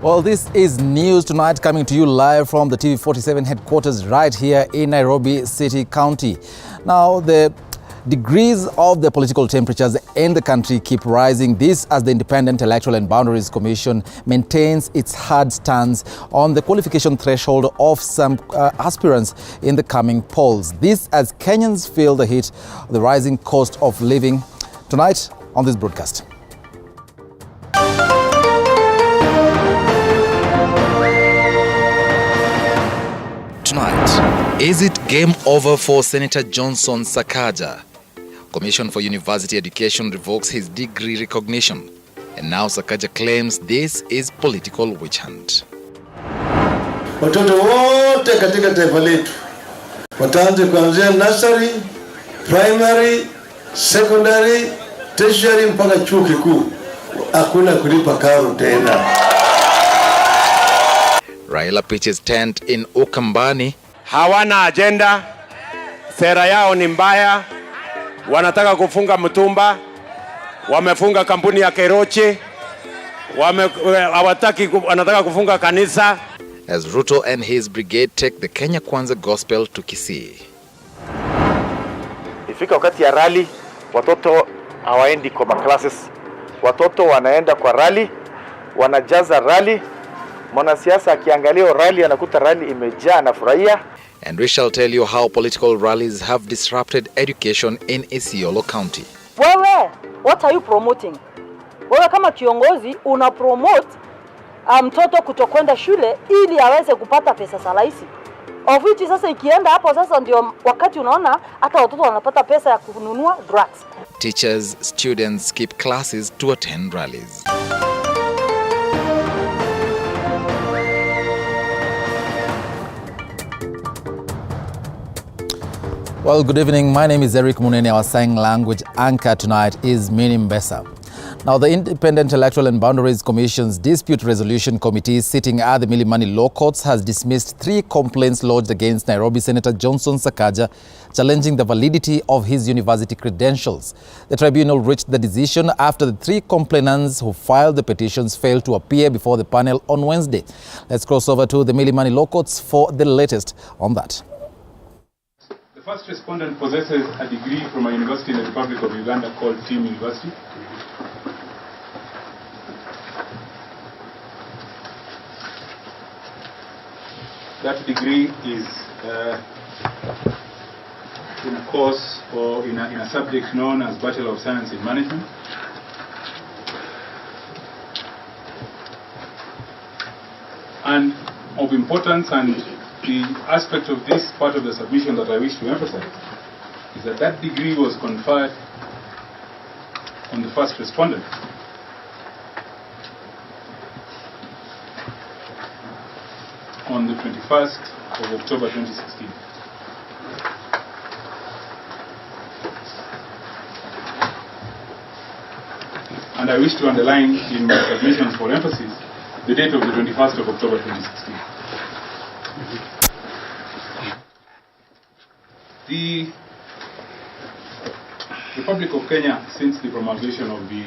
Well, this is news tonight, coming to you live from the TV47 headquarters right here in Nairobi City County. Now, the degrees of the political temperatures in the country keep rising. This as the Independent Electoral and Boundaries Commission maintains its hard stance on the qualification threshold of some aspirants in the coming polls. This as Kenyans feel the heat of the rising cost of living. Tonight on this broadcast. Tonight, is it game over for Senator Johnson Sakaja? Commission for University Education revokes his degree recognition, and now Sakaja claims this is political witch hunt. Watoto wote katika taifa letu wataanza kuanzia nursery, primary, secondary, tertiary mpaka chuo kikuu. Hakuna kulipa karo tena. Raila pitches tent in Ukambani. Hawana agenda, sera yao ni mbaya, wanataka kufunga mtumba, wamefunga kampuni ya Keroche, wanataka kufunga kanisa. As Ruto and his brigade take the Kenya Kwanza gospel to Kisii. Ifika wakati ya rally, watoto hawaendi kwa classes. Watoto wanaenda kwa rally, wanajaza rally. Mwanasiasa akiangalia rally anakuta rally imejaa na furahia. And we shall tell you how political rallies have disrupted education in Isiolo County. Wewe, what are you promoting? Wewe kama kiongozi una promote mtoto kutokwenda shule ili aweze kupata pesa salaisi. Of which sasa ikienda hapo sasa ndio wakati unaona hata watoto wanapata pesa ya kununua drugs. Teachers, students skip classes to attend rallies. Well, good evening. My name is Eric Munene. Our sign language anchor tonight is Minnie Mbesa. Now, the Independent Electoral and Boundaries Commission's Dispute Resolution Committee sitting at the Milimani Law Courts has dismissed 3 complaints lodged against Nairobi Senator Johnson Sakaja, challenging the validity of his university credentials. The tribunal reached the decision after the 3 complainants who filed the petitions failed to appear before the panel on Wednesday. Let's cross over to the Milimani Law Courts for the latest on that. The first respondent possesses a degree from a university in the Republic of Uganda called Team University. That degree is in a course or in a subject known as Bachelor of Science in Management. And of importance, and the aspect of this part of the submission that I wish to emphasize is that that degree was conferred on the first respondent. On the 21st of October 2016. And I wish to underline in my submissions for emphasis the date of the 21st of October 2016. The Republic of Kenya, since the promulgation of the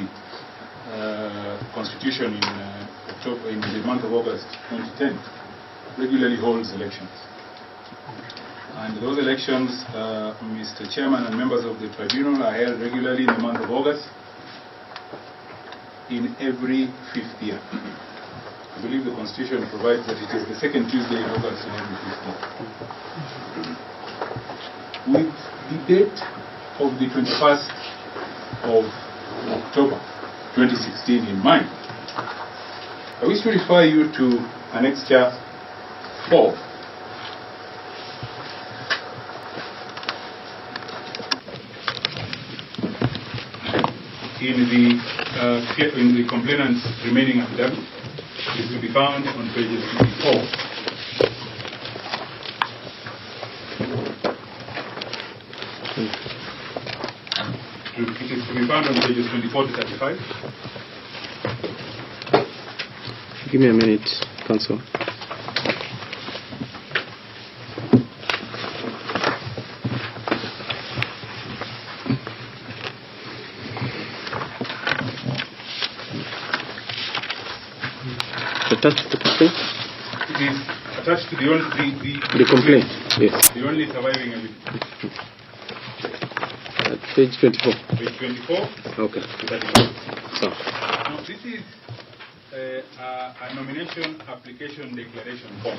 Constitution in the month of August 2010, regularly holds elections. And those elections, Mr. Chairman and members of the Tribunal, are held regularly in the month of August in every 5th year. I believe the Constitution provides that it is the second Tuesday in August in every 5th year. With the date of the 21st of October 2016 in mind, I wish to refer you to Annexure 4. In the complainant's remaining affidavit, is to be found on pages 54. It is to be found on pages 24 to 35. Give me a minute, Council. Attached to the complaint? It is attached to The complaint, yes. The only surviving evidence. Page 24. Page 24. Okay. To 31. So. Now, this is a nomination application declaration form.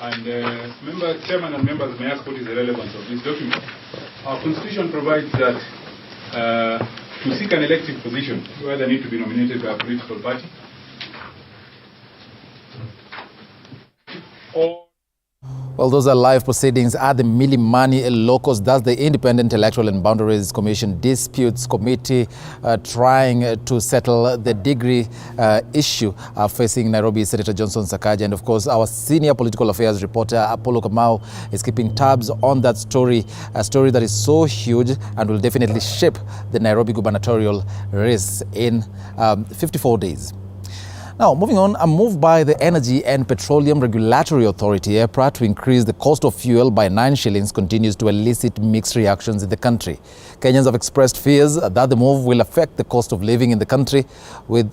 And chairman and members may ask what is the relevance of this document. Our constitution provides that to seek an elective position, you either need to be nominated by a political party or... Well, those are live proceedings at the Milimani locus. That's the Independent Electoral and Boundaries Commission Disputes Committee trying to settle the degree issue facing Nairobi Senator Johnson Sakaja. And of course, our senior political affairs reporter, Apollo Kamau, is keeping tabs on that story, a story that is so huge and will definitely shape the Nairobi gubernatorial race in 54 days. Now, moving on, a move by the Energy and Petroleum Regulatory Authority, EPRA, to increase the cost of fuel by 9 shillings continues to elicit mixed reactions in the country. Kenyans have expressed fears that the move will affect the cost of living in the country, with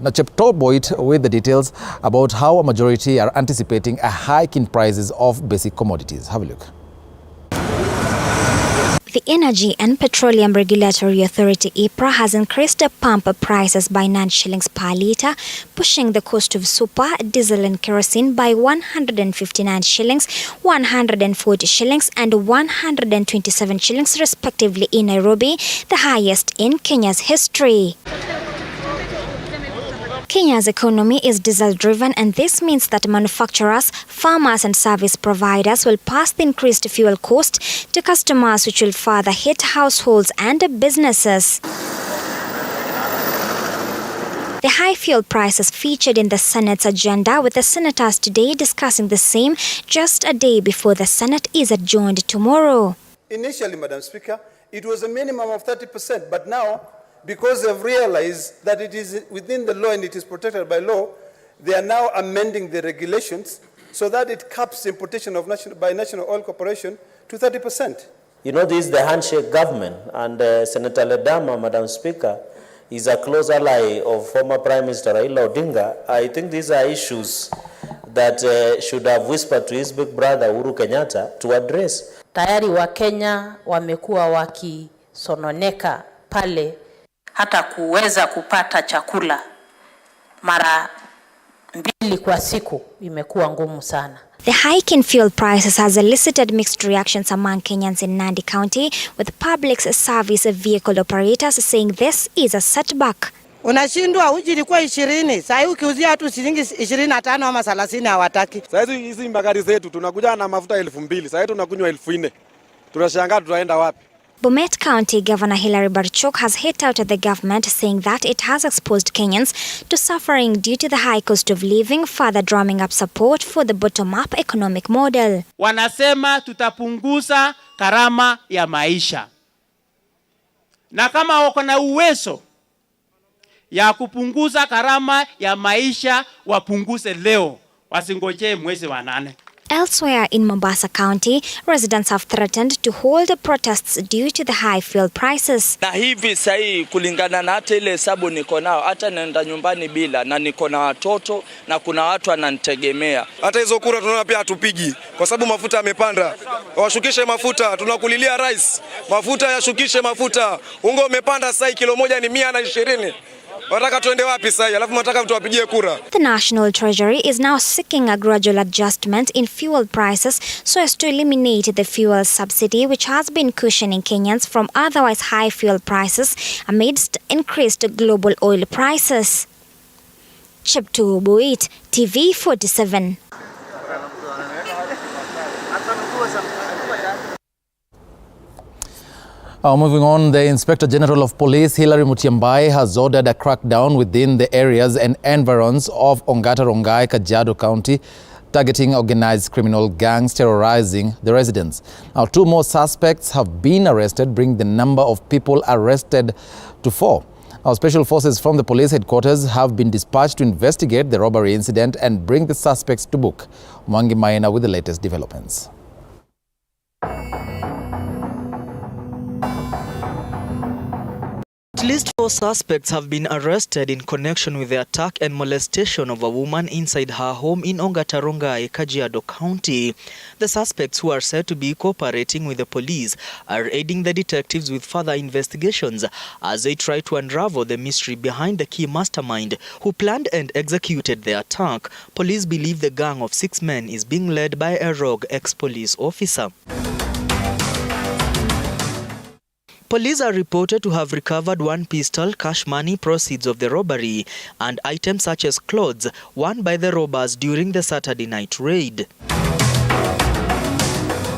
Nachep Toboit with the details about how a majority are anticipating a hike in prices of basic commodities. Have a look. The Energy and Petroleum Regulatory Authority (EPRA) has increased the pump prices by 9 shillings per litre, pushing the cost of super, diesel and kerosene by 159 shillings, 140 shillings and 127 shillings respectively in Nairobi, the highest in Kenya's history. Kenya's economy is diesel-driven, and this means that manufacturers, farmers and service providers will pass the increased fuel cost to customers, which will further hit households and businesses. The high fuel prices featured in the Senate's agenda, with the senators today discussing the same just a day before the Senate is adjourned tomorrow. Initially, Madam Speaker, it was a minimum of 30%, but now, because they've realized that it is within the law and it is protected by law, they are now amending the regulations so that it caps importation of by National Oil Corporation to 30%. You know, this is the handshake government, and Senator Ledama, Madam Speaker, is a close ally of former Prime Minister Raila Odinga. I think these are issues that should have whispered to his big brother Uhuru Kenyatta to address. Tayari wa Kenya wamekuwa wakisononeka pale hata kuweza kupata chakula mara 2 kwa siku imekuwa ngumu sana. The hike in fuel prices has elicited mixed reactions among Kenyans in Nandi County, with public service vehicle operators saying this is a setback. Unashindwa uji ilikuwa 20, sasa ukiuzia watu shilingi 25 ama 30 hawataki. Sasa hizi magari zetu tunakuja na mafuta 2000, sasa tunakunywa 4000. Tunashangaa tutaenda wapi? Bomet County Governor Hilary Barchok has hit out at the government, saying that it has exposed Kenyans to suffering due to the high cost of living, further drumming up support for the bottom-up economic model. Wanasema tutapunguza gharama ya maisha. Na kama wako na uwezo ya kupunguza gharama ya maisha, wapunguze leo, wasingojee mwezi wa 8. Elsewhere in Mombasa County, residents have threatened to hold protests due to the high fuel prices. Na hivi sahi kulingana na hata ile hesabu niko nao, hata naenda nyumbani bila, na niko na watoto na kuna watu wananitegemea. Hata hizo kura tunaona pia hatupigi kwa sababu mafuta yamepanda. Washukishe mafuta, tunakulilia rais. Mafuta yashukishe mafuta. Unga umepanda sasa kilo moja ni 120. Wataka tuende wapi sasa? Alafu mnataka mtu apigie kura. The National Treasury is now seeking a gradual adjustment in fuel prices so as to eliminate the fuel subsidy, which has been cushioning Kenyans from otherwise high fuel prices amidst increased global oil prices. Chepto Boit, TV 47. Moving on, the Inspector General of Police, Hilary Mutyambai, has ordered a crackdown within the areas and environs of Ongata Rongai, Kajiado County, targeting organized criminal gangs terrorizing the residents. Now, 2 more suspects have been arrested, bringing the number of people arrested to 4. Now, special forces from the police headquarters have been dispatched to investigate the robbery incident and bring the suspects to book. Mwangi Maina with the latest developments. At At least 4 suspects have been arrested in connection with the attack and molestation of a woman inside her home in Ongataronga, Kajiado County. The suspects, who are said to be cooperating with the police, are aiding the detectives with further investigations as they try to unravel the mystery behind the key mastermind who planned and executed the attack. Police believe the gang of 6 men is being led by a rogue ex-police officer. Police are reported to have recovered 1 pistol, cash money, proceeds of the robbery, and items such as clothes won by the robbers during the Saturday night raid.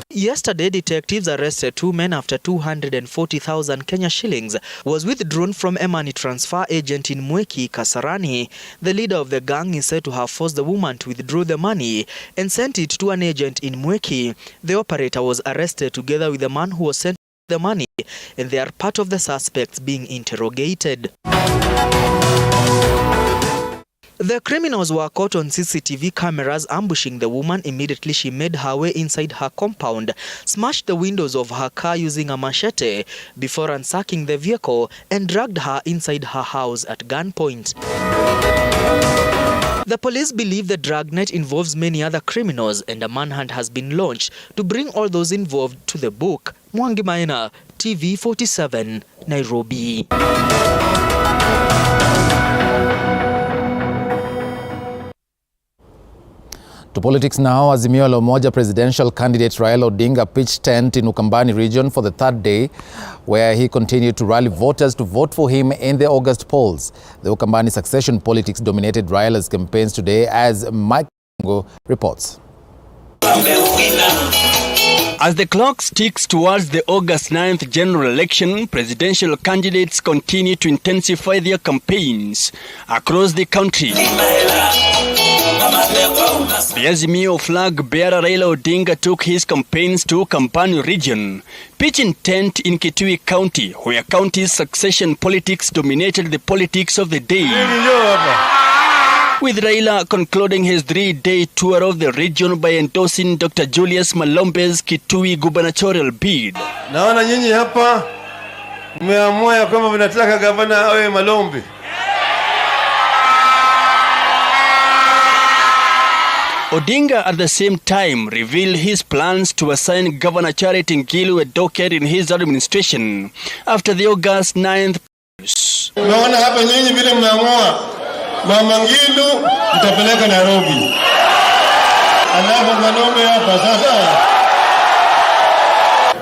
Yesterday, detectives arrested 2 men after 240,000 Kenya shillings was withdrawn from a money transfer agent in Mweki, Kasarani. The leader of the gang is said to have forced the woman to withdraw the money and sent it to an agent in Mweki. The operator was arrested together with the man who was sent the money, and they are part of the suspects being interrogated. The criminals were caught on CCTV cameras ambushing the woman immediately she made her way inside her compound, smashed the windows of her car using a machete before ransacking the vehicle and dragged her inside her house at gunpoint. The police believe the dragnet involves many other criminals, and a manhunt has been launched to bring all those involved to the book. Mwangi Maina, TV47, Nairobi. To politics now. Azimio la Umoja presidential candidate Raila Odinga pitched tent in Ukambani region for the 3rd day, where he continued to rally voters to vote for him in the August polls. The Ukambani succession politics dominated Raila's campaigns today, as Mike reports. As the clock ticks towards the August 9th general election, presidential candidates continue to intensify their campaigns across the country. The Azimio flag bearer Raila Odinga took his campaigns to Kampani region, pitching tent in Kitui County, where county's succession politics dominated the politics of the day. With Raila concluding his 3-day tour of the region by endorsing Dr. Julius Malombe's Kitui gubernatorial bid. Naona nyinyi hapa mmeamua ya kwamba mnataka gavana awe Malombe. Odinga at the same time revealed his plans to assign Governor Charity Ngilu a docket in his administration after the August 9th polls. Naona hapa nyinyi vile mmeamua Mama Ngilu mtapeleka Nairobi. Alafu Malombe hapa sasa.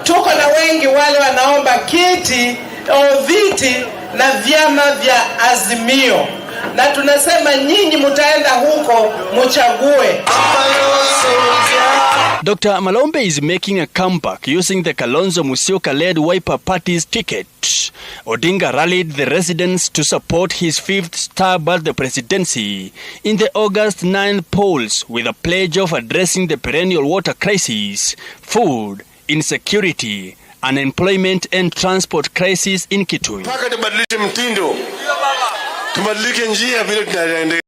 Tuko na wengi wale wanaomba kiti au viti na vyama vya Azimio. Na tunasema nyinyi mtaenda huko mchague. Dr. Malombe is making a comeback using the Kalonzo Musyoka-led Wiper Party's ticket. Odinga rallied the residents to support his 5th stab at the presidency in the August 9th polls with a pledge of addressing the perennial water crisis, food insecurity, unemployment and transport crisis in Kitui. Paka tubadilishe mtindo. Tubadilike njia vile tunaendelea.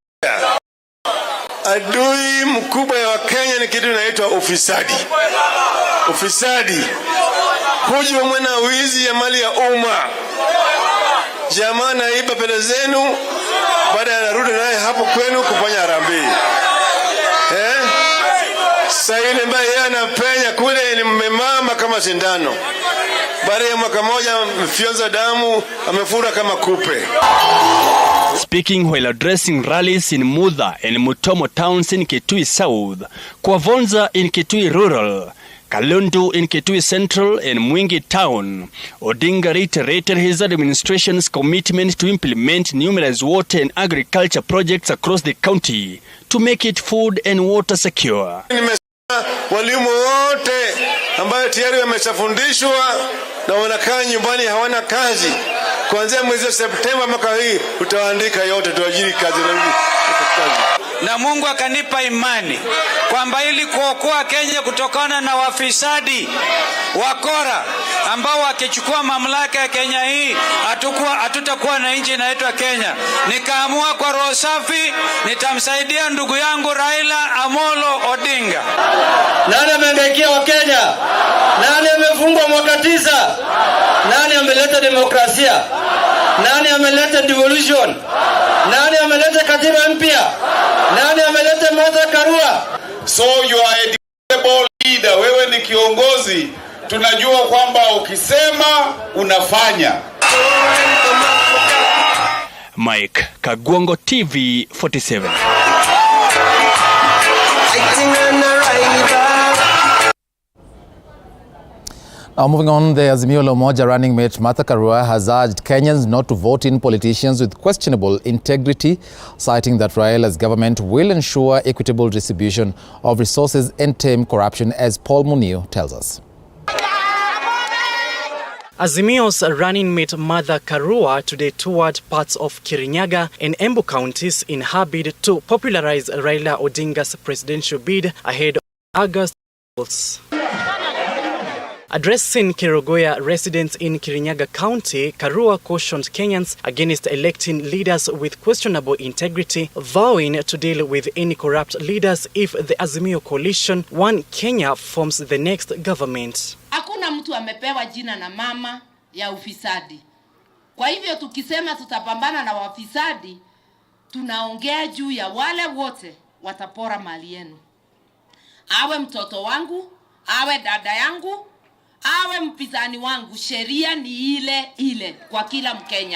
Adui mkubwa wa Kenya ni kitu inaitwa ufisadi. Ufisadi. Huju mwana wizi ya mali ya umma. Jamaa naiba pesa zenu, baada ya narudi naye hapo kwenu kufanya harambee. Sasa ile ambaye yeye anapenya kule ni mmemama kama sindano. Baada ya mwaka moja mfyonza damu amefura kama kupe. Speaking while addressing rallies in Mudha and Mutomo towns in Kitui South, Kwavonza in Kitui Rural, Kalundu in Kitui Central and Mwingi Town, Odinga reiterated his administration's commitment to implement numerous water and agriculture projects across the county to make it food and water secure. Walimu wote ambao tayari wameshafundishwa na wanakaa nyumbani hawana kazi, kuanzia mwezi wa Septemba mwaka hii utaandika yote tuajiri kazi na Mungu akanipa imani kwamba ili kuokoa Kenya kutokana na wafisadi wakora ambao wakichukua mamlaka ya Kenya hii hatutakuwa na nchi inaitwa Kenya. Nikaamua kwa roho safi nitamsaidia ndugu yangu Raila Amolo Odinga. Nani amehangaikia wa Kenya? Nani amefungwa mwaka 9? Nani ameleta demokrasia? Nani ameleta devolution? Nani ameleta katiba mpya? Nani ameleta Martha Karua? So you are a dependable leader. Wewe ni kiongozi. Tunajua kwamba ukisema unafanya. Mike Kagwongo, TV 47. Now moving on, the Azimio la Umoja running mate Martha Karua has urged Kenyans not to vote in politicians with questionable integrity, citing that Raila's government will ensure equitable distribution of resources and tame corruption, as Paul Munio tells us. Azimio's running mate Martha Karua today toured parts of Kirinyaga and Embu counties in her bid to popularize Raila Odinga's presidential bid ahead of August polls. Addressing Kerogoya residents in Kirinyaga County, Karua cautioned Kenyans against electing leaders with questionable integrity, vowing to deal with any corrupt leaders if the Azimio coalition, One Kenya, forms the next government. Hakuna mtu amepewa jina na mama ya ufisadi. Kwa hivyo tukisema tutapambana na wafisadi, tunaongea juu ya wale wote watapora mali yenu. Awe mtoto wangu, awe dada yangu, awe mpinzani wangu, sheria ni ile ile kwa kila Mkenya.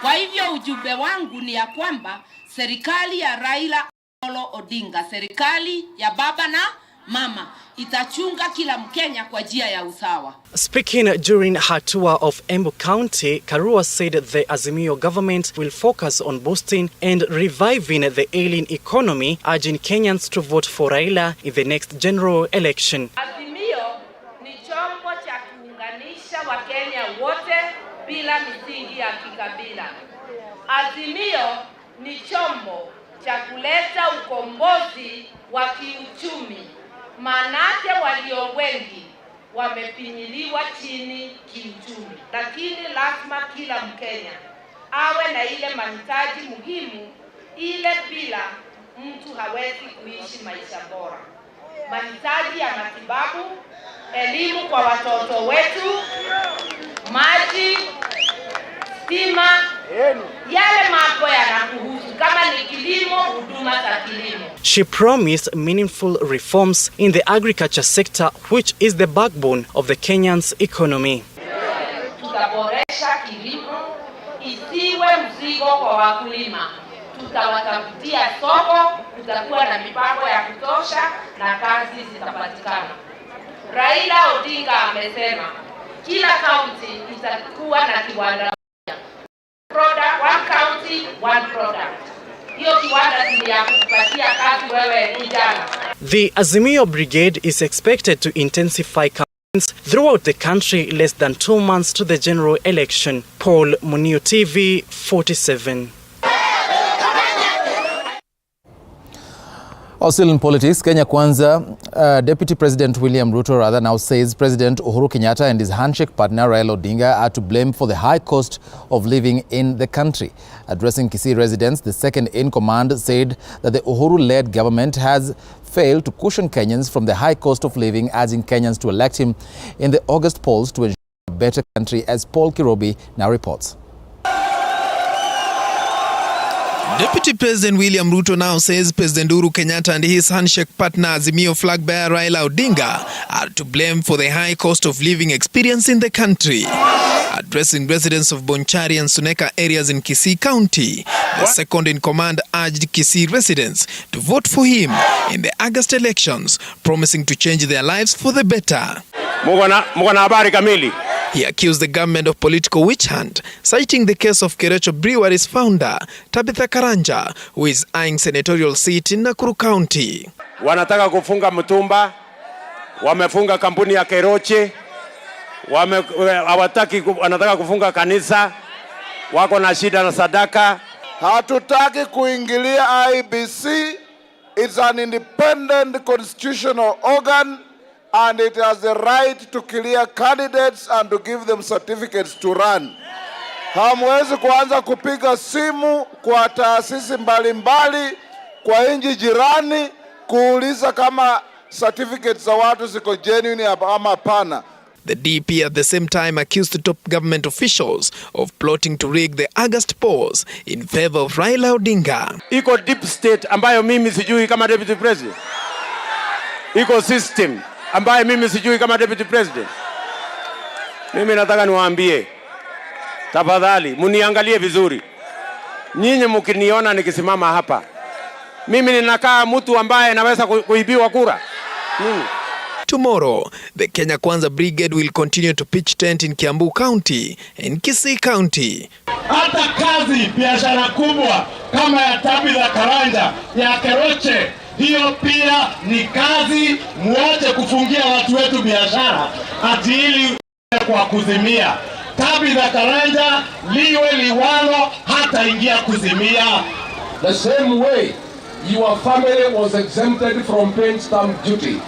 Kwa hivyo ujumbe wangu ni ya kwamba serikali ya Raila Odinga, serikali ya baba na mama, itachunga kila Mkenya kwa njia ya usawa. Speaking during her tour of Embu County, Karua said the Azimio government will focus on boosting and reviving the ailing economy, urging Kenyans to vote for Raila in the next general election. Azimio ni chombo cha kuunganisha Wakenya wote bila misingi ya kikabila. Azimio ni chombo cha kuleta ukombozi wa kiuchumi. Manake walio wengi wamepinyiliwa chini kiuchumi, lakini lazima kila Mkenya awe na ile mahitaji muhimu, ile bila mtu hawezi kuishi maisha bora. Mahitaji ya matibabu, elimu kwa watoto wetu, maji, stima, yale mambo yanakuhusu kama ni kilimo, huduma za kilimo. She promised meaningful reforms in the agriculture sector, which is the backbone of the Kenyan's economy. Tutaboresha kilimo isiwe mzigo kwa wakulima. Tutawatafutia soko, tutakuwa na mipango ya kutosha na kazi zitapatikana. Raila Odinga amesema kila county itakuwa na kiwanda. One county, one product. The Azimio Brigade is expected to intensify campaigns throughout the country less than 2 months to the general election. Paul Munio, TV 47. Still in politics, Kenya Kwanza, Deputy President William Ruto now says President Uhuru Kenyatta and his handshake partner Raila Odinga are to blame for the high cost of living in the country. Addressing Kisii residents, the second in command said that the Uhuru-led government has failed to cushion Kenyans from the high cost of living, urging Kenyans to elect him in the August polls to ensure a better country, as Paul Kirobi now reports. Deputy President William Ruto now says President Uhuru Kenyatta and his handshake partner Azimio flag bearer Raila Odinga are to blame for the high cost of living experience in the country. Addressing residents of Bonchari and Suneka areas in Kisii County, the second in command urged Kisii residents to vote for him in the August elections, promising to change their lives for the better. He accused the government of political witch hunt, citing the case of Kerecho Brewery's founder, Tabitha Karanja, who is eyeing senatorial seat in Nakuru County. Wanataka kufunga mtumba, wamefunga kampuni ya Keroche, wanataka kufunga kanisa, wako na shida na sadaka. Hatutaki kuingilia IBC. It's an independent constitutional organ, and it has the right to clear candidates and to give them certificates to run. Hamwezi kuanza kupiga simu kwa taasisi mbalimbali kwa nchi jirani kuuliza kama certificates za watu ziko genuine ama hapana. The DP at the same time accused the top government officials of plotting to rig the August polls in favor of Raila Odinga. Iko deep state ambayo mimi sijui kama deputy president. Iko system ambayo mimi sijui kama deputy president. Mimi nataka niwaambie, tafadhali muniangalie vizuri. Nyinyi mkiniona nikisimama hapa, mimi ninakaa mtu ambaye naweza kuibiwa kura. Tomorrow, the Kenya Kwanza Brigade will continue to pitch tent in Kiambu County and Kisii County. Hata kazi biashara kubwa kama ya Tabitha Karanja ya Keroche, hiyo pia ni kazi. Muache kufungia watu wetu biashara ati ili kwa kuzimia. Tabitha Karanja liwe liwalo hata ingia kuzimia. The same way your family was exempted from paying stamp duty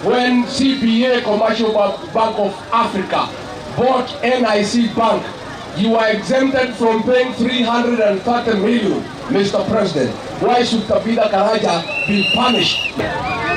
when CBA, Commercial Bank of Africa, bought NIC Bank. You are exempted from paying 330 million, Mr. President. Why should Tabitha Karanja be punished?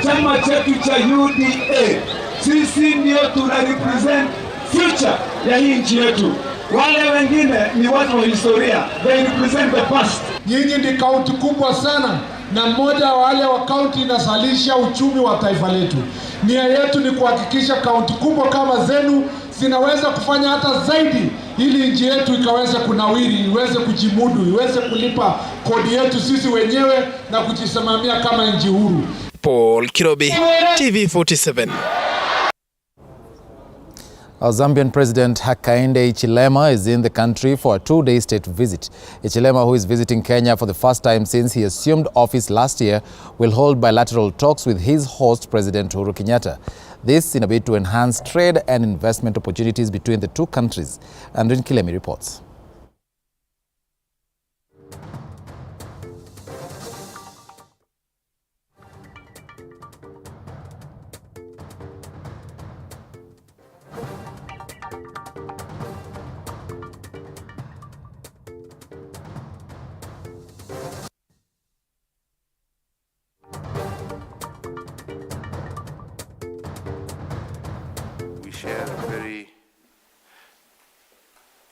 Chama chetu cha UDA, sisi ndio tuna represent future ya hii nchi yetu. Wale wengine ni watu wa historia. They represent the past. Nyinyi ni kaunti kubwa sana, na mmoja wa wale wa kaunti inasalisha uchumi wa taifa letu. Nia yetu ni kuhakikisha kaunti kubwa kama zenu zinaweza kufanya hata zaidi ili nchi yetu ikaweze kunawiri, iweze kujimudu, iweze kulipa kodi yetu sisi wenyewe na kujisimamia kama nchi huru. Paul Kirobi, TV47. Our Zambian President Hakainde Hichilema is in the country for a 2-day state visit. Hichilema, who is visiting Kenya for the first time since he assumed office last year, will hold bilateral talks with his host, President Uhuru Kenyatta. This in a bid to enhance trade and investment opportunities between the two countries. And Hichilema reports. Share a very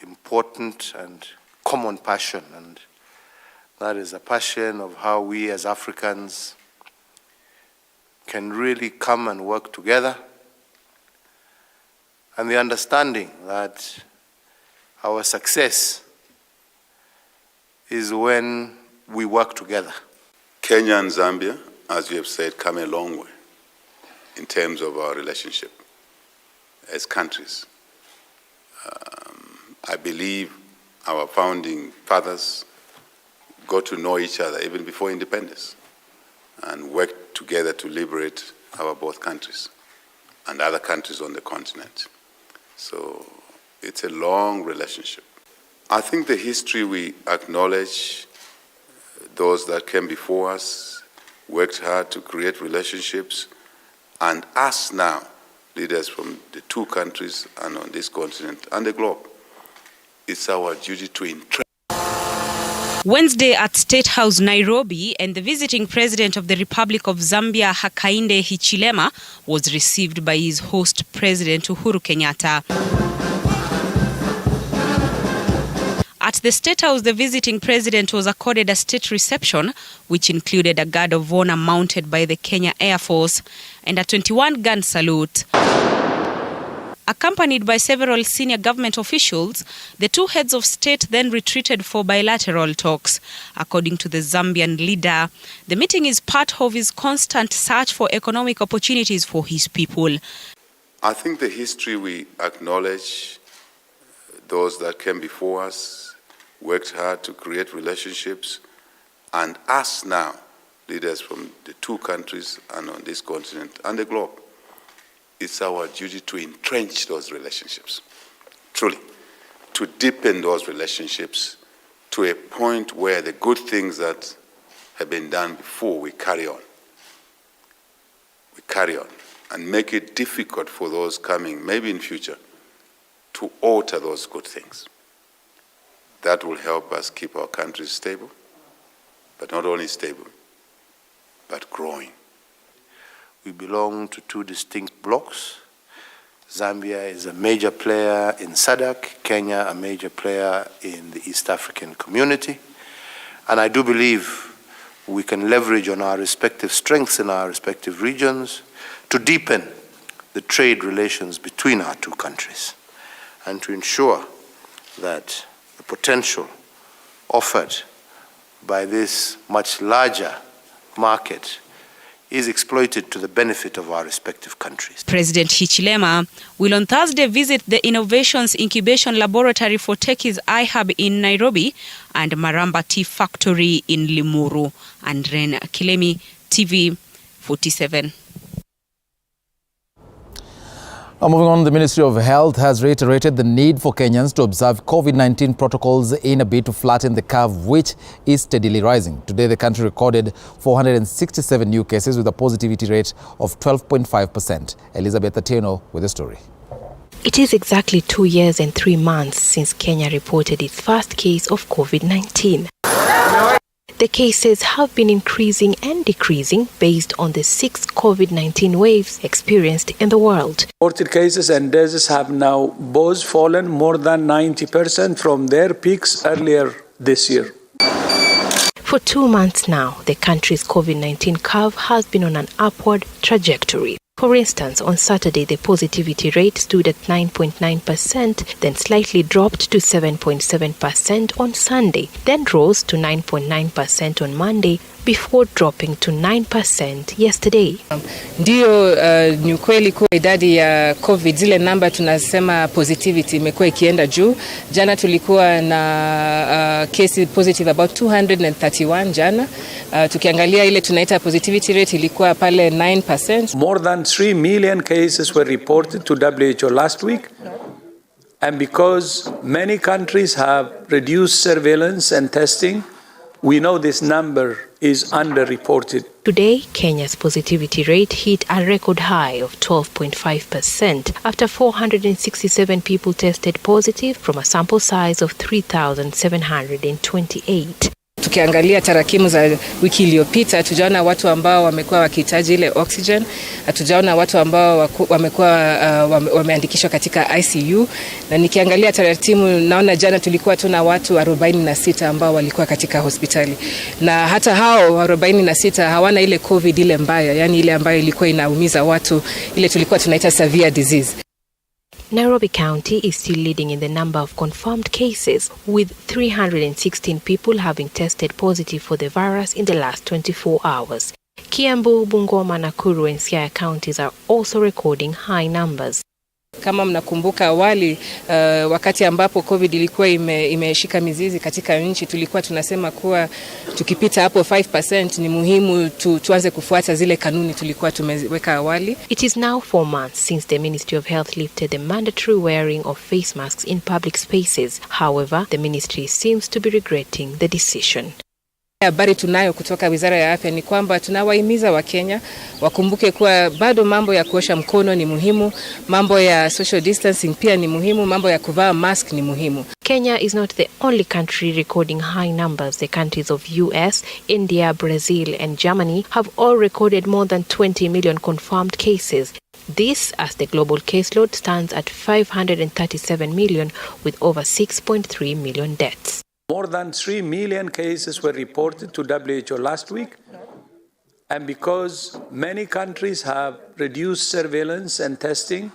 important and common passion, and that is a passion of how we as Africans can really come and work together, and the understanding that our success is when we work together. Kenya and Zambia, as you have said, come a long way in terms of our relationship as countries. I believe our founding fathers got to know each other even before independence and worked together to liberate our both countries and other countries on the continent. So it's a long relationship. I think the history we acknowledge, those that came before us worked hard to create relationships, and us now, leaders from the two countries and on this continent and the globe, it's our duty to entrench. Wednesday at State House, Nairobi, and the visiting president of the Republic of Zambia, Hakainde Hichilema, was received by his host, President Uhuru Kenyatta. At the State House, the visiting president was accorded a state reception, which included a guard of honor mounted by the Kenya Air Force and a 21-gun salute. Accompanied by several senior government officials, the two heads of state then retreated for bilateral talks. According to the Zambian leader, the meeting is part of his constant search for economic opportunities for his people. I think the history we acknowledge, those that came before us worked hard to create relationships, and us now, leaders from the two countries and on this continent and the globe, it's our duty to entrench those relationships, truly, to deepen those relationships to a point where the good things that have been done before, we carry on. We carry on and make it difficult for those coming, maybe in future, to alter those good things. That will help us keep our countries stable, but not only stable, but growing. We belong to two distinct blocks. Zambia is a major player in SADC, Kenya a major player in the East African community. And I do believe we can leverage on our respective strengths in our respective regions to deepen the trade relations between our two countries and to ensure that the potential offered by this much larger market is exploited to the benefit of our respective countries. President Hichilema will on Thursday visit the Innovations Incubation Laboratory for Techies iHub in Nairobi and Maramba Tea Factory in Limuru. And Ren Kilemi, TV 47. Moving on, the Ministry of Health has reiterated the need for Kenyans to observe COVID-19 protocols in a bid to flatten the curve, which is steadily rising. Today, the country recorded 467 new cases with a positivity rate of 12.5%. Elizabeth Atieno with the story. It is exactly 2 years and 3 months since Kenya reported its first case of COVID-19. The cases have been increasing and decreasing based on the 6 COVID-19 waves experienced in the world. Reported cases and deaths have now both fallen more than 90% from their peaks earlier this year. For 2 months now, the country's COVID-19 curve has been on an upward trajectory. For instance, on Saturday, the positivity rate stood at 9.9%, then slightly dropped to 7.7% on Sunday, then rose to 9.9% on Monday, before dropping to 9% yesterday. Ndio, ni ukweli kuwa idadi ya COVID zile namba tunasema positivity imekuwa ikienda juu. Jana tulikuwa na cases positive about 231 jana. Tukiangalia ile tunaita positivity rate ilikuwa pale 9%. More than 3 million cases were reported to WHO last week. And because many countries have reduced surveillance and testing, we know this number is underreported. Today, Kenya's positivity rate hit a record high of 12.5% after 467 people tested positive from a sample size of 3,728. Tukiangalia tarakimu za wiki iliyopita, tujaona watu ambao wamekuwa wakihitaji ile oxygen, tujaona watu ambao wamekuwa wameandikishwa katika ICU, na nikiangalia tarakimu naona jana tulikuwa tuna watu 46 ambao walikuwa katika hospitali. Na hata hao 46 hawana ile COVID ile mbaya, yani ile ambayo ilikuwa inaumiza watu, ile tulikuwa tunaita severe disease. Nairobi County is still leading in the number of confirmed cases, with 316 people having tested positive for the virus in the last 24 hours. Kiambu, Bungoma, Nakuru and Siaya counties are also recording high numbers. Kama mnakumbuka awali, wakati ambapo COVID ilikuwa imeshika mizizi katika nchi, tulikuwa tunasema kuwa tukipita hapo 5% ni muhimu tuanze kufuata zile kanuni tulikuwa tumeweka awali. It is now 4 months since the Ministry of Health lifted the mandatory wearing of face masks in public spaces. However, the ministry seems to be regretting the decision. Habari tunayo kutoka Wizara ya Afya ni kwamba tunawahimiza Wakenya wakumbuke kuwa bado mambo ya kuosha mkono ni muhimu, mambo ya social distancing pia ni muhimu, mambo ya kuvaa mask ni muhimu. Kenya is not the only country recording high numbers. The countries of US, India, Brazil and Germany have all recorded more than 20 million confirmed cases. This as the global caseload stands at 537 million with over 6.3 million deaths. More than 3 million cases were reported to WHO last week. And because many countries have reduced surveillance and testing,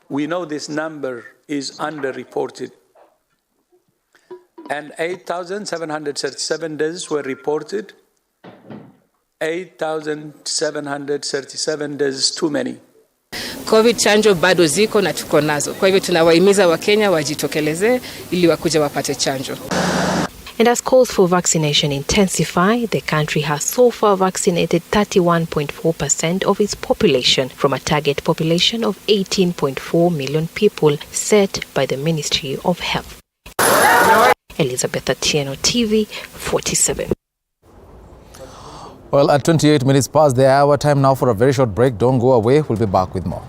we know this number is underreported. And 8,737 deaths were reported. 8,737 deaths too many. COVID chanjo bado ziko na tuko nazo. Kwa hivyo tunawahimiza Wakenya wajitokeleze ili wakuje wapate chanjo. And as calls for vaccination intensify, the country has so far vaccinated 31.4% of its population from a target population of 18.4 million people set by the Ministry of Health. Elizabeth Atieno, TV 47. Well, at 28 minutes past the hour, time now for a very short break. Don't go away. We'll be back with more.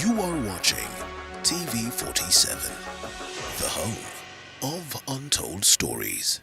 You are watching TV 47, the home of untold stories.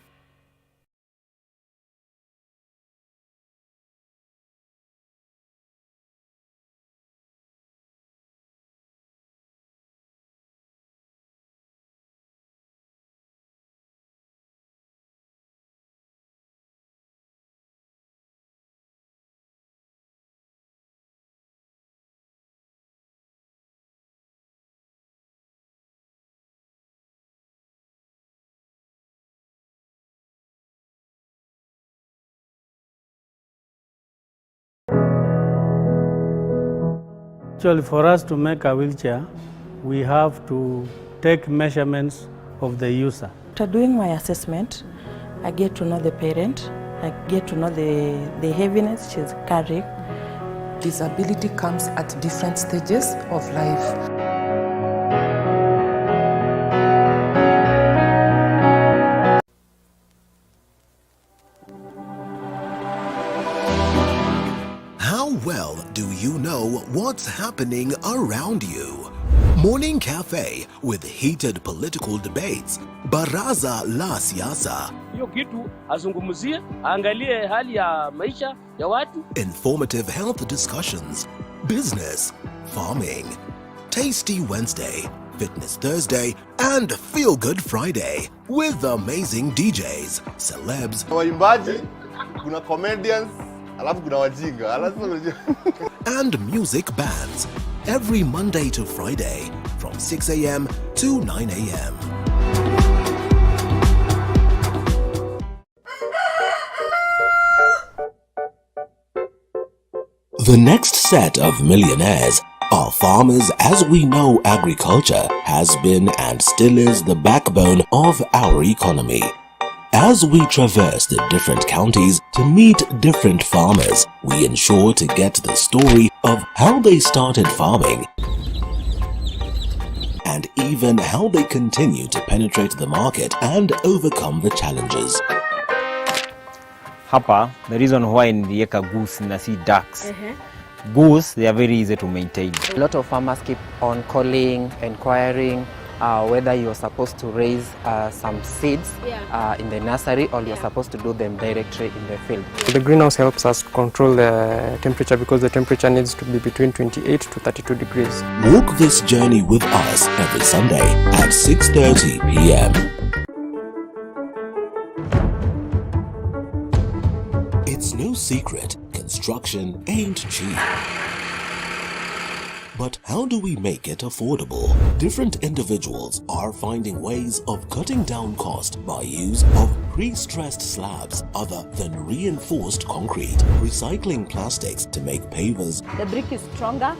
Actually, for us to make a wheelchair, we have to take measurements of the user. After doing my assessment, I get to know the parent, I get to know the heaviness she's carrying. Disability comes at different stages of life. How well do you know what's happening around you? Morning Cafe with heated political debates. Baraza la Siasa. Hiyo kitu azungumzie, angalie hali ya maisha ya watu. Informative health discussions. Business, farming. Tasty Wednesday, Fitness Thursday, and Feel Good Friday with amazing DJs, celebs, waimbaji, kuna comedians, alafu kuna wajinga, and music bands every Monday to Friday from 6 a.m. to 9 a.m. The next set of millionaires are farmers, as we know agriculture has been and still is the backbone of our economy. As we traverse the different counties to meet different farmers, we ensure to get the story of how they started farming and even how they continue to penetrate the market and overcome the challenges. Hapa, the reason why nilieka goose na si ducks. Goose, they are very easy to maintain. A lot of farmers keep on calling, inquiring whether you're supposed to raise some seeds in the nursery or you're supposed to do them directly in the field. The greenhouse helps us control the temperature because the temperature needs to be between 28 to 32 degrees. Walk this journey with us every Sunday at 6:30 p.m. It's no secret, construction ain't cheap. But how do we make it affordable? Different individuals are finding ways of cutting down cost by use of pre-stressed slabs other than reinforced concrete, recycling plastics to make pavers. The brick is stronger,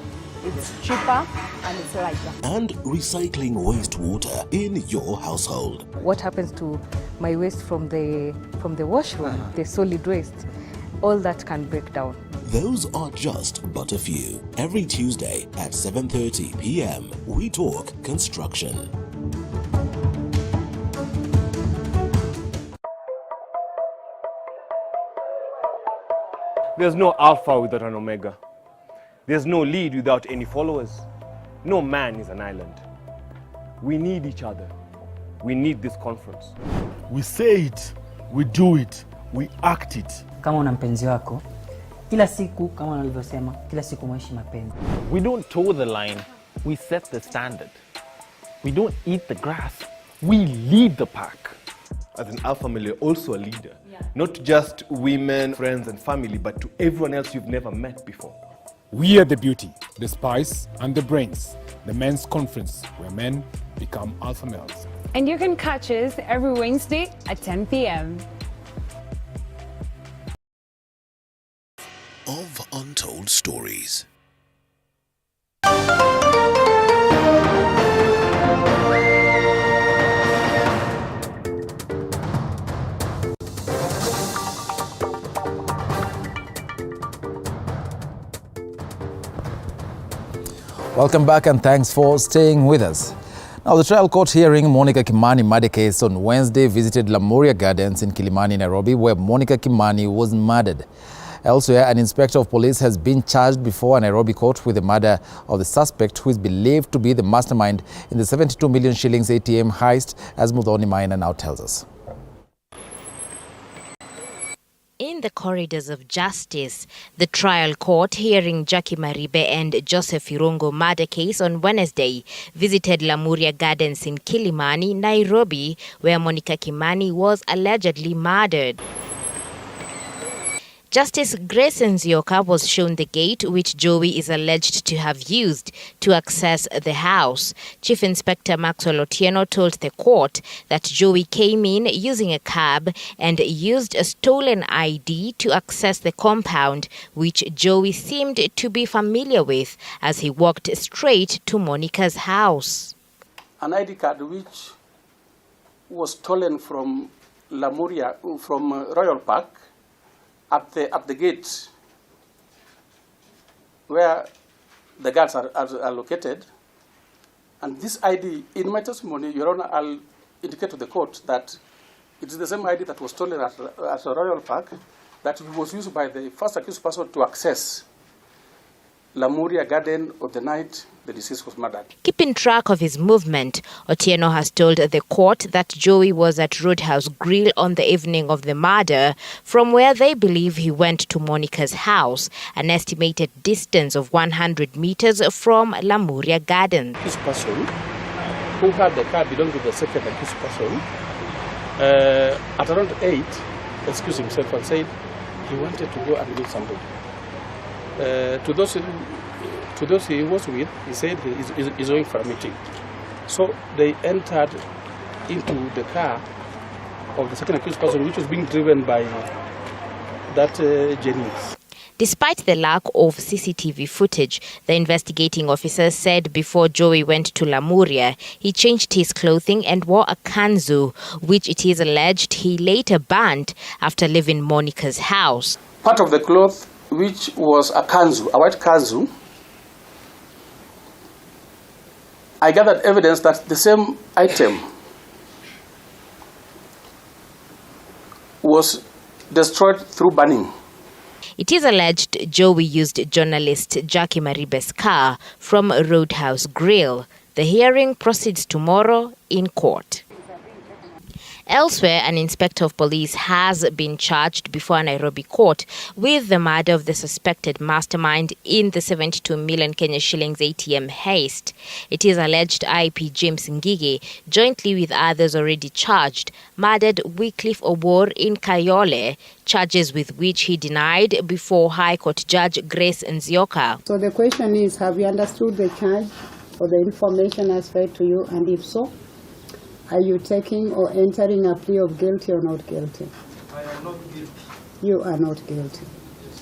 it's cheaper, and it's lighter. And recycling wastewater in your household. What happens to my waste from the washroom, the solid waste? All that can break down. Those are just but a few. Every Tuesday at 7:30 p.m. we talk construction. There's no alpha without an omega. There's no lead without any followers. No man is an island. We need each other. We need this conference. We say it, we do it, we act it. Kama una mpenzi wako, kila siku kama walivyosema, kila siku maishi mapenzi. We don't toe the line, we set the standard. We don't eat the grass, we lead the pack. As an alpha male, you're also a leader. Not to just women, friends and family, but to everyone else you've never met before. We are the beauty, the spice and the brains. The men's conference where men become alpha males. And you can catch us every Wednesday at 10 p.m. Of untold stories. Welcome back and thanks for staying with us. Now, the trial court hearing Monica Kimani murder case on Wednesday visited Nyamira Gardens in Kilimani, Nairobi, where Monica Kimani was murdered. Elsewhere, an inspector of police has been charged before a Nairobi court with the murder of the suspect, who is believed to be the mastermind in the 72 million shillings ATM heist, as Mudhoni Maina now tells us. In the corridors of justice, the trial court hearing Jackie Maribe and Joseph Irungu murder case on Wednesday visited Nyamira Gardens in Kilimani, Nairobi, where Monica Kimani was allegedly murdered. Justice Grace Nzioka was shown the gate which Joey is alleged to have used to access the house. Chief Inspector Maxwell Otieno told the court that Joey came in using a cab and used a stolen ID to access the compound, which Joey seemed to be familiar with as he walked straight to Monica's house. An ID card which was stolen from Lemuria, from Royal Park, at the gate where the guards are located. And this ID, in my testimony, Your Honor, I'll indicate to the court that it is the same ID that was stolen at Royal Park that was used by the first accused person to access Lemuria Garden on the night the deceased was murdered. Keeping track of his movement, Otieno has told the court that Joey was at Roadhouse Grill on the evening of the murder, from where they believe he went to Monica's house, an estimated distance of 100 meters from Lemuria Garden. This person who had the car belonging to the second accused person, at around 8, excused himself and said he wanted to go and meet somebody. To those he was with, he said he's going for a meeting. So they entered into the car of the second accused person, which was being driven by that Jennings. Despite the lack of CCTV footage, the investigating officers said before Joey went to Lemuria, he changed his clothing and wore a kanzu, which it is alleged he later burnt after leaving Monica's house. Part of the cloth, which was a kanzu, a white kanzu, I gathered evidence that the same item was destroyed through burning. It is alleged Joey used journalist Jackie Maribe's car from Roadhouse Grill. The hearing proceeds tomorrow in court. Elsewhere, an inspector of police has been charged before a Nairobi court with the murder of the suspected mastermind in the 72 million Kenya shillings ATM heist. It is alleged IP James Ngige, jointly with others already charged, murdered Wycliffe Obor in Kayole, charges with which he denied before High Court Judge Grace Nzioka. So the question is, have you understood the charge or the information as fed to you, and if so, are you taking or entering a plea of guilty or not guilty? I am not guilty. You are not guilty.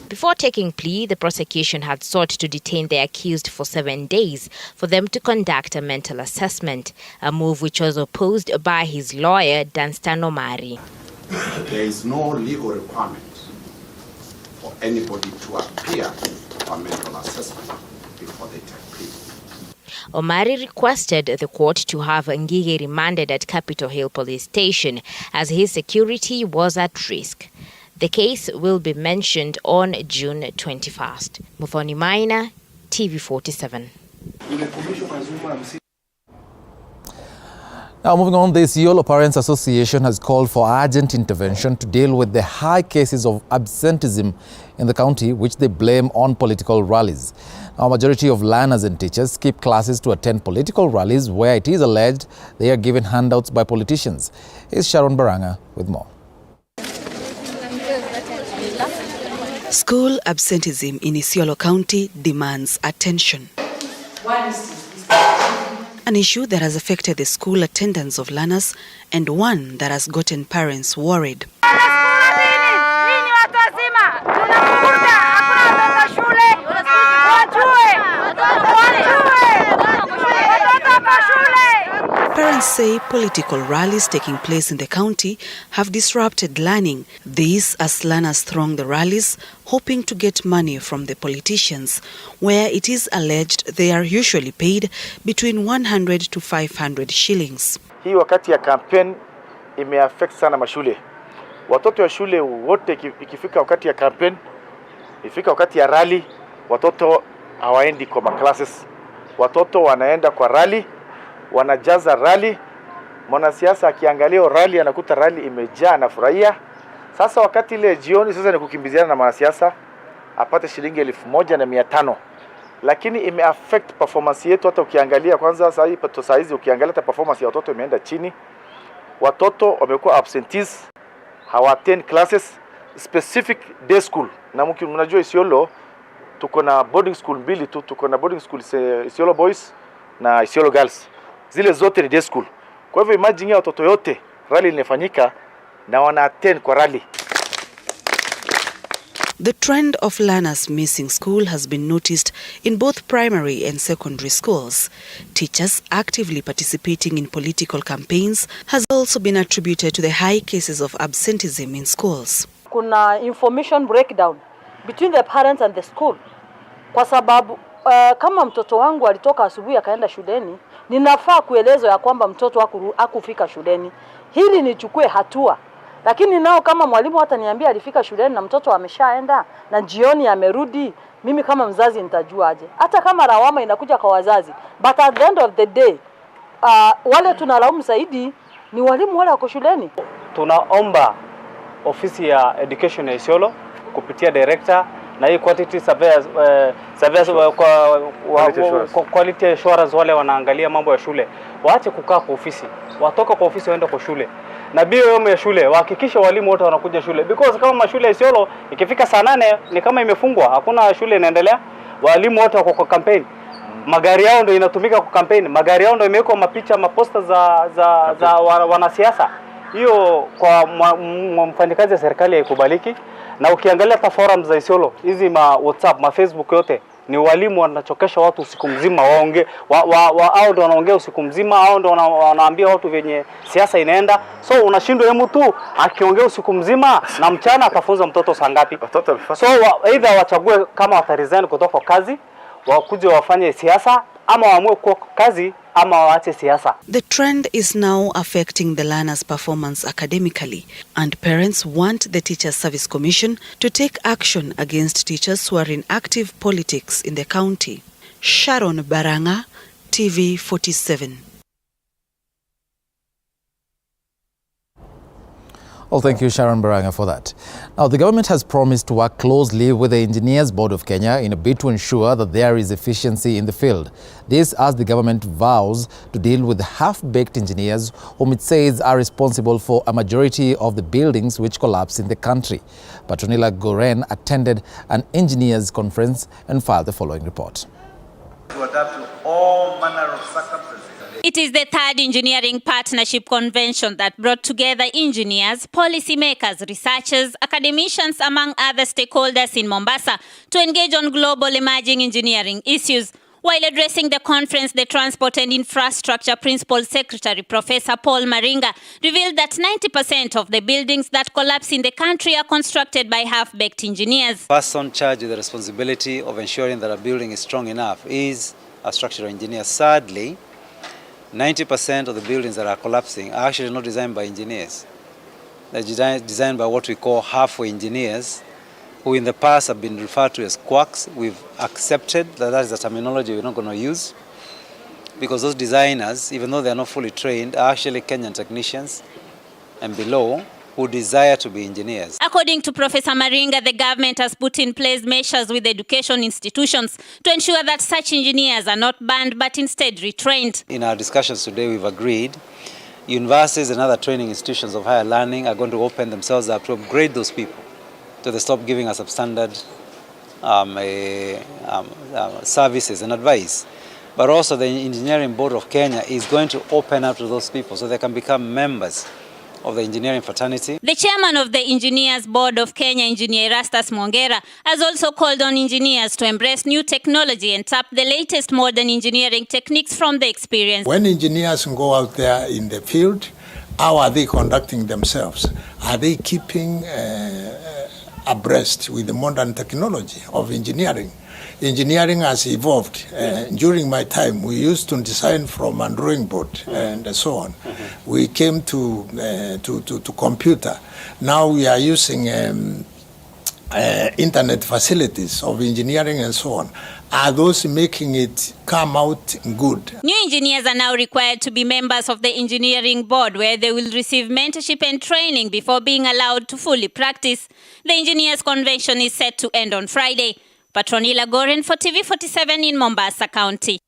Before taking plea, the prosecution had sought to detain the accused for 7 days for them to conduct a mental assessment, a move which was opposed by his lawyer, Danstan Omari. There is no legal requirement for anybody to appear for a mental assessment before they take plea. Omari requested the court to have Ngige remanded at Capitol Hill Police Station as his security was at risk. The case will be mentioned on June 21st. Mufoni Maina, TV47. Now moving on, the Isiolo Parents Association has called for urgent intervention to deal with the high cases of absenteeism in the county, which they blame on political rallies. Now, a majority of learners and teachers skip classes to attend political rallies where it is alleged they are given handouts by politicians. Here's Sharon Baranga with more. School absenteeism in Isiolo County demands attention. An issue that has affected the school attendance of learners and one that has gotten parents worried. Parents say political rallies taking place in the county have disrupted learning. These as learners throng the rallies, hoping to get money from the politicians, where it is alleged they are usually paid between 100 to 500 shillings. Hii wakati ya campaign imeaffect sana mashule. Watoto wa shule wote ikifika wakati ya campaign, ifika wakati ya rally, watoto hawaendi kwa classes. Watoto wanaenda kwa rally, wanajaza rally. Mwanasiasa akiangalia rally anakuta rally imejaa na furahia. Sasa wakati ile jioni sasa ni kukimbiziana na mwanasiasa apate shilingi 1500. Lakini imeaffect performance yetu. Hata ukiangalia kwanza saa hizi ukiangalia hata performance ya watoto imeenda chini. Watoto wamekuwa absentees, hawattend classes specific day school. Na mnajua Isiolo tuko na boarding school mbili tu, tuko na boarding school Isiolo Boys na Isiolo Girls. Zile zote ni day school. Kwa hivyo imagine ya watoto yote rally inafanyika na wana attend kwa rally. The trend of learners missing school has been noticed in both primary and secondary schools. Teachers actively participating in political campaigns has also been attributed to the high cases of absenteeism in schools. Kuna information breakdown between the parents and the school. Kwa sababu kama mtoto wangu alitoka asubuhi akaenda shuleni, ninafaa kuelezwa ya kwamba mtoto hakufika shuleni. Hili nichukue hatua. Lakini nao kama mwalimu hata niambia alifika shuleni na mtoto ameshaenda na jioni amerudi, mimi kama mzazi nitajua aje? Hata kama lawama inakuja kwa wazazi, but at the end of the day wale tunalaumu zaidi ni walimu wale wako shuleni. Tunaomba ofisi ya education ya Isiolo kupitia director na hii quality surveyors, quality assurance wale wanaangalia mambo ya shule, waache kukaa kwa ofisi, watoka kwa ofisi waende kwa shule. Na BOM ya shule wahakikisha walimu wote wanakuja shule, because kama mashule ya Isiolo ikifika saa 8 ni kama imefungwa, hakuna shule inaendelea. Walimu wote wako kwa campaign, magari yao ndio inatumika kwa campaign, magari yao ndio imewekwa mapicha maposta za wanasiasa. Hiyo kwa mfanyikazi wa serikali haikubaliki. Na ukiangalia hata forums za Isiolo, hizi ma WhatsApp, ma Facebook yote ni walimu wanachokesha watu usiku mzima, waongee hao ndio wanaongea usiku mzima, hao ndio wanaambia watu venye siasa inaenda. So unashindwa yeye mtu akiongea usiku mzima na mchana atafunza mtoto saa ngapi? So either wachague kama wataresign kutoka kazi, wakuje wafanye siasa, ama waamue kwa kazi ama waache siasa. The trend is now affecting the learners' performance academically, and parents want the Teachers Service Commission to take action against teachers who are in active politics in the county. Sharon Baranga, TV 47. Well, thank you, Sharon Baranga, for that. Now, the government has promised to work closely with the Engineers Board of Kenya in a bid to ensure that there is efficiency in the field. This as the government vows to deal with half-baked engineers whom it says are responsible for a majority of the buildings which collapse in the country. Petronila Goren attended an engineers conference and filed the following report. To adapt to all manner of circumstances. It is the third engineering partnership convention that brought together engineers, policymakers, researchers, academicians, among other stakeholders in Mombasa to engage on global emerging engineering issues. While addressing the conference, the Transport and Infrastructure Principal Secretary, Professor Paul Maringa, revealed that 90% of the buildings that collapse in the country are constructed by half-baked engineers. The person charged with the responsibility of ensuring that a building is strong enough is a structural engineer. Sadly, 90% of the buildings that are collapsing are actually not designed by engineers. They're designed by what we call halfway engineers, who in the past have been referred to as quacks. We've accepted that that is a terminology we're not going to use, because those designers, even though they're not fully trained, are actually Kenyan technicians and below who desire to be engineers. According to Professor Maringa, the government has put in place measures with education institutions to ensure that such engineers are not banned but instead retrained. In our discussions today, we've agreed universities and other training institutions of higher learning are going to open themselves up to upgrade those people, so they stop giving us substandard services and advice. But also the Engineering Board of Kenya is going to open up to those people so they can become members of the engineering fraternity. The chairman of the Engineers Board of Kenya, Engineer Erastus Mwongera, has also called on engineers to embrace new technology and tap the latest modern engineering techniques from the experience. When engineers go out there in the field, how are they conducting themselves? Are they keeping abreast with the modern technology of engineering? Engineering has evolved. During my time, we used to design from a drawing board and so on. We came to computer. Now we are using internet facilities of engineering and so on. Are those making it come out good? New engineers are now required to be members of the engineering board, where they will receive mentorship and training before being allowed to fully practice. The engineers convention is set to end on Friday. Petronila Goren for TV 47 in Mombasa County.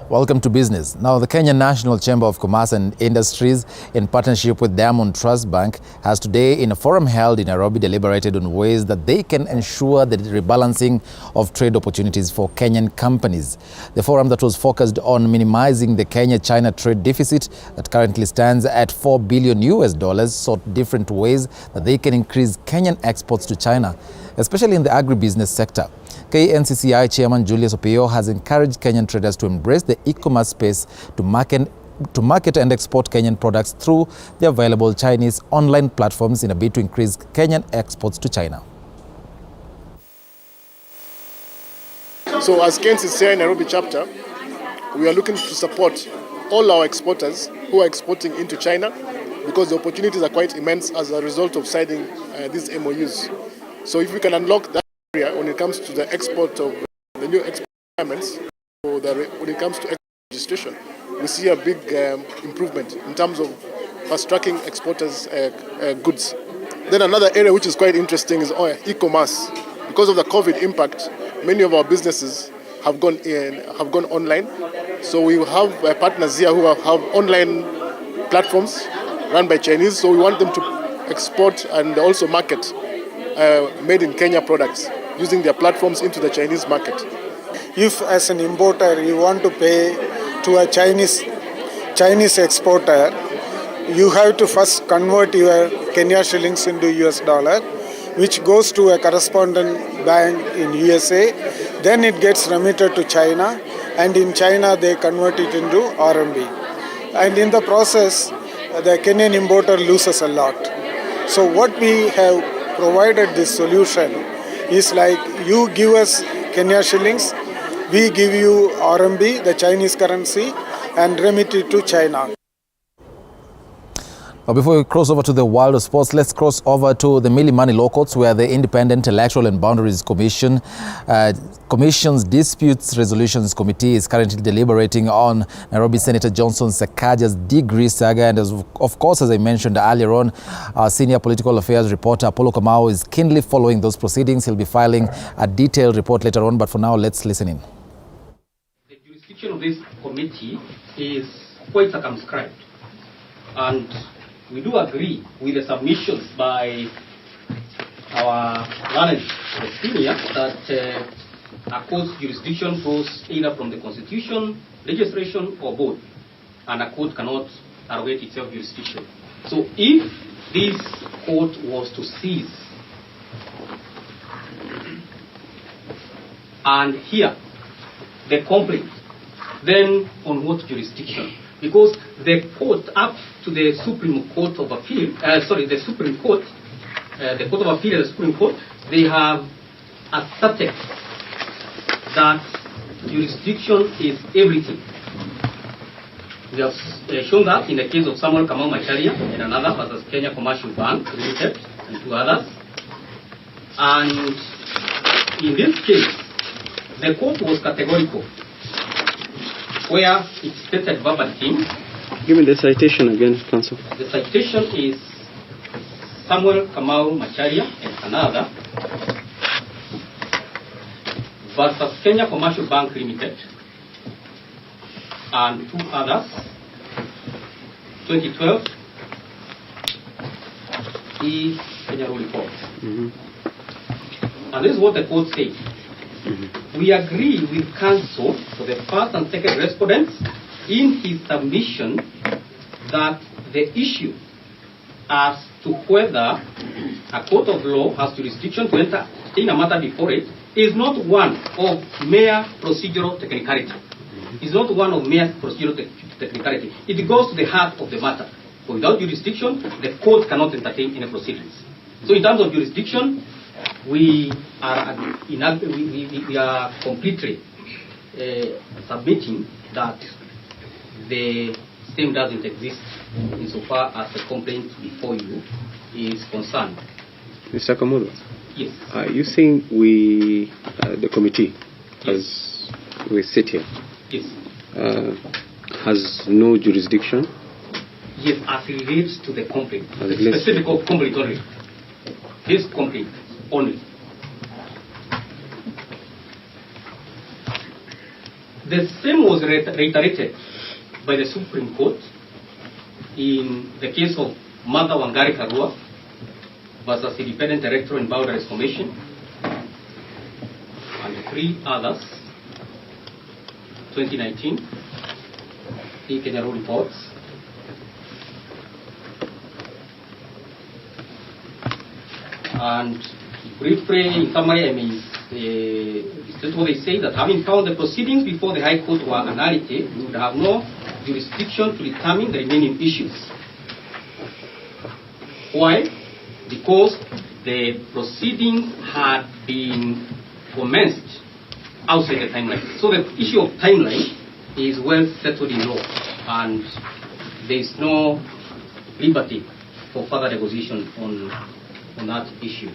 Welcome to Business. Now, the Kenya National Chamber of Commerce and Industries, in partnership with Diamond Trust Bank, has today, in a forum held in Nairobi, deliberated on ways that they can ensure the rebalancing of trade opportunities for Kenyan companies. The forum that was focused on minimizing the Kenya-China trade deficit that currently stands at $4 billion sought different ways that they can increase Kenyan exports to China, especially in the agribusiness sector. KNCCI Chairman Julius Opio has encouraged Kenyan traders to embrace the e-commerce space to market and export Kenyan products through the available Chinese online platforms in a bid to increase Kenyan exports to China. So as KNCCI Nairobi chapter, we are looking to support all our exporters who are exporting into China because the opportunities are quite immense as a result of signing these MOUs. So if we can unlock that area when it comes to the export of the new export requirements, when it comes to export registration, we see a big improvement in terms of fast-tracking exporters' goods. Then another area which is quite interesting is e-commerce. Because of the COVID impact, many of our businesses have gone online. So we have partners here who have online platforms run by Chinese. So we want them to export and also market made in Kenya products using their platforms into the Chinese market. If as an importer you want to pay to a Chinese exporter, you have to first convert your Kenya shillings into US dollar, which goes to a correspondent bank in USA. Then it gets remitted to China, and in China they convert it into RMB. And in the process, the Kenyan importer loses a lot. So what we have provided this solution is like you give us Kenya shillings, we give you RMB, the Chinese currency, and remit it to China. Now, before we cross over to the world of sports, let's cross over to the Milimani Law Courts, where the Independent Electoral and Boundaries Commission's Disputes Resolutions Committee is currently deliberating on Nairobi Senator Johnson Sakaja's degree saga. And of course, as I mentioned earlier on, our senior political affairs reporter Apollo Kamau is keenly following those proceedings. He'll be filing a detailed report later on, but for now, let's listen in. The jurisdiction of this committee is quite circumscribed, and we do agree with the submissions by our learned senior that a court's jurisdiction goes either from the Constitution, legislation, or both, and a court cannot arrogate itself jurisdiction. So if this court was to cease and hear the complaint, then on what jurisdiction? Because the court up to the Supreme Court of Appeal, the Supreme Court, the Court of Appeal and the Supreme Court, they have asserted that jurisdiction is everything. We have shown that in the case of Samuel Kamau Macharia and another versus Kenya Commercial Bank Limited and two others. And in this case, the court was categorical, where it stated verbatim. Give me the citation again, counsel. The citation is Samuel Kamau Macharia and another versus Kenya Commercial Bank Limited and two others, 2012, Kenya Rule Report. And this is what the court said. We agree with counsel for the first and second respondents in his submission that the issue as to whether a court of law has jurisdiction to entertain a matter before it is not one of mere procedural technicality. It's not one of mere procedural technicality. It goes to the heart of the matter. So without jurisdiction, the court cannot entertain any proceedings. So in terms of jurisdiction, we are completely submitting that the same doesn't exist insofar as the complaint before you is concerned. Mr. Kamulo? Yes. Are you saying we, the committee, as we sit here, yes, has no jurisdiction? Yes, as it relates to the complaint, the specific complaint only. This complaint only. The same was reiterated by the Supreme Court in the case of Martha Wangari Karua versus the Independent Electoral and Boundaries Commission and 3 others, 2019, the Kenya Law reports. And briefly, in summary, I mean, that's what they say, that having found the proceedings before the High Court were analytic, we would have no jurisdiction to determine the remaining issues. Why? Because the proceedings had been commenced outside the timeline. So the issue of timeline is well settled in law, and there is no liberty for further negotiation on that issue.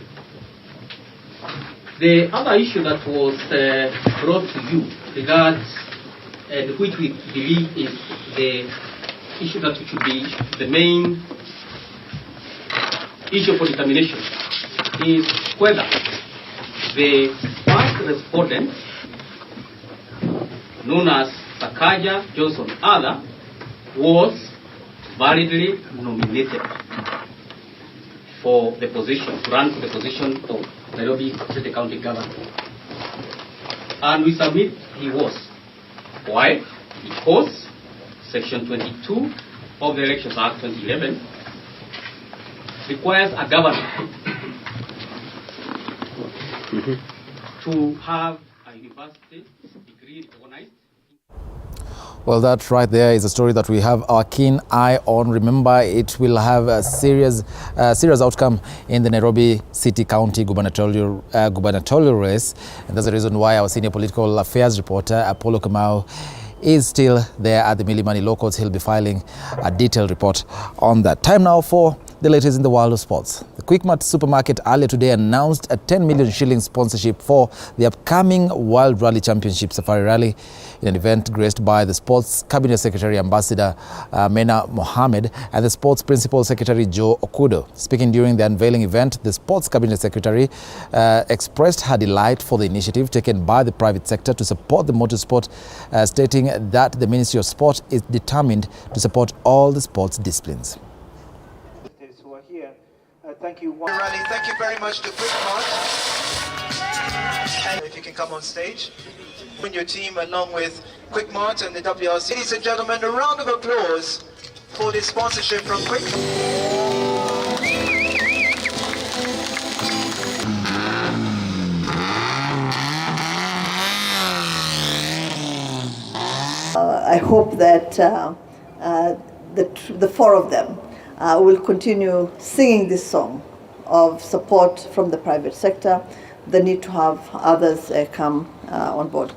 The other issue that was brought to you regards, which we believe is the issue that should be the main issue for determination, is whether the first respondent, known as Sakaja Johnson Ada, was validly nominated for the position, to run for the position of Nairobi City County Governor. And we submit he was. Why? Because Section 22 of the Elections Act 2011 requires a governor to have a university degree recognized. Well, that right there is a story that we have our keen eye on. Remember, it will have a serious outcome in the Nairobi City County gubernatorial race. And that's the reason why our senior political affairs reporter, Apollo Kamau, is still there at the Milimani Law Courts. He'll be filing a detailed report on that. Time now for the latest in the world of sports. The Quickmart supermarket earlier today announced a 10 million shilling sponsorship for the upcoming World Rally Championship Safari Rally in an event graced by the Sports Cabinet Secretary Ambassador Mena Mohammed and the Sports Principal Secretary Joe Okudo. Speaking during the unveiling event, the Sports Cabinet Secretary expressed her delight for the initiative taken by the private sector to support the motorsport, stating that the Ministry of Sport is determined to support all the sports disciplines. Thank you. Rally. Thank you very much to Quickmart. And if you can come on stage, bring your team along with Quickmart and the WRC. Ladies and gentlemen, a round of applause for this sponsorship from Quickmart. I hope that the 4 of them will continue singing this song of support from the private sector, the need to have others come on board.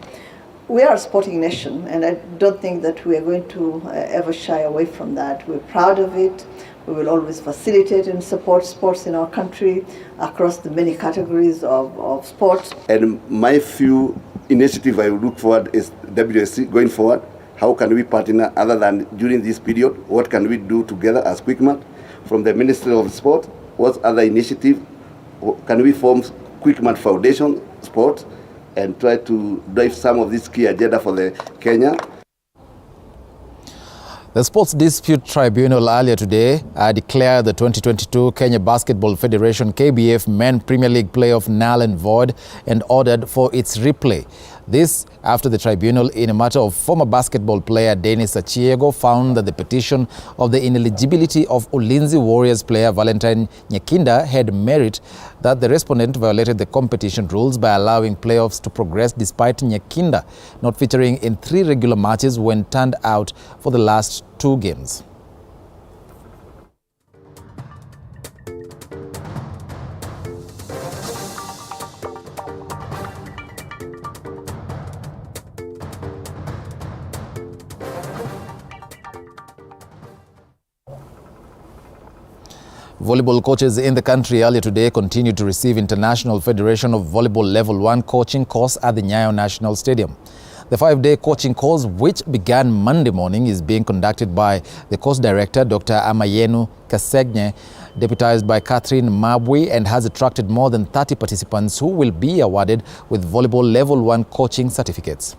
We are a sporting nation, and I don't think that we are going to ever shy away from that. We're proud of it. We will always facilitate and support sports in our country across the many categories of sports. And my few initiative I will look forward is WSC going forward. How can we partner other than during this period? What can we do together as Quickmart? From the Ministry of Sport, what other initiative can we form Quickmart Foundation Sport and try to drive some of this key agenda for the Kenya? The Sports Dispute Tribunal earlier today declared the 2022 Kenya Basketball Federation KBF Men Premier League playoff null and void and ordered for its replay. This after the tribunal, in a matter of former basketball player Dennis Achiego, found that the petition of the ineligibility of Ulinzi Warriors player Valentine Nyakinda had merit, that the respondent violated the competition rules by allowing playoffs to progress despite Nyakinda not featuring in 3 regular matches when turned out for the last 2 games. Volleyball coaches in the country earlier today continued to receive International Federation of Volleyball Level 1 coaching course at the Nyayo National Stadium. The 5-day coaching course, which began Monday morning, is being conducted by the course director, Dr. Amayenu Kasegne, deputized by Catherine Mabwi, and has attracted more than 30 participants who will be awarded with Volleyball Level 1 coaching certificates.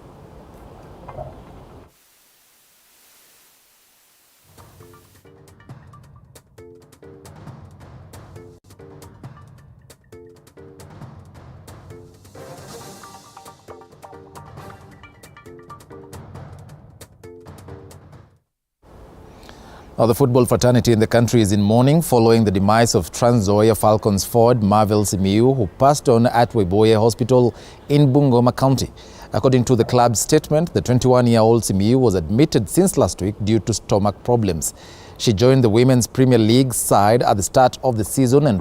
Now, the football fraternity in the country is in mourning following the demise of Trans Nzoia Falcons forward Marvel Simiyu, who passed on at Weboye Hospital in Bungoma County. According to the club's statement, the 21-year-old Simiyu was admitted since last week due to stomach problems. She joined the Women's Premier League side at the start of the season and